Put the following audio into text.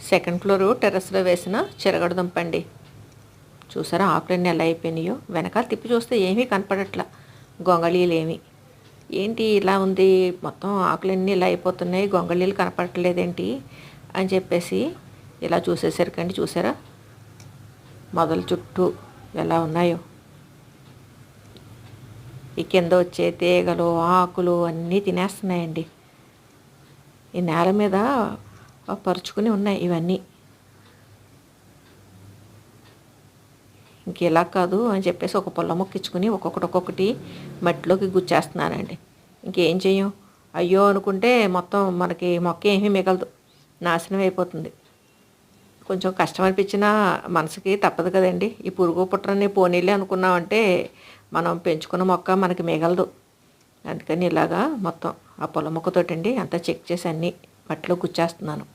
Second floor టెర్రస్లో వేసిన చిరగడదుంప అండి. చూసారా ఆకులన్నీ ఎలా అయిపోయినాయో. వెనకాల తిప్పి చూస్తే ఏమీ కనపడట్లా, గొంగళీలు ఏమి. ఏంటి ఇలా ఉంది, మొత్తం ఆకులన్నీ ఇలా అయిపోతున్నాయి, గొంగళీలు కనపడట్లేదేంటి అని చెప్పేసి ఇలా చూసేసరికండి చూసారా మొదల చుట్టూ ఎలా ఉన్నాయో. ఈ కింద వచ్చే తీగలు ఆకులు అన్నీ తినేస్తున్నాయండి. ఈ నేల మీద పరుచుకుని ఉన్నాయి ఇవన్నీ. ఇంకెలా కాదు అని చెప్పేసి ఒక పొల్ల మొక్కించుకుని ఒక్కొక్కటి మట్టిలోకి గుచ్చేస్తున్నానండి. ఇంకేం చెయ్యం, అయ్యో అనుకుంటే మొత్తం మనకి మొక్క ఏమీ మిగలదు, నాశనం అయిపోతుంది. కొంచెం కష్టం అనిపించినా మనసుకి తప్పదు కదండి. ఈ పురుగు పుట్రని పోనీలే అనుకున్నామంటే మనం పెంచుకున్న మొక్క మనకి మిగలదు. అందుకని ఇలాగా మొత్తం ఆ పొల మొక్కతోటండి అంతా చెక్ చేసి అన్నీ మట్టిలో గుచ్చేస్తున్నాను.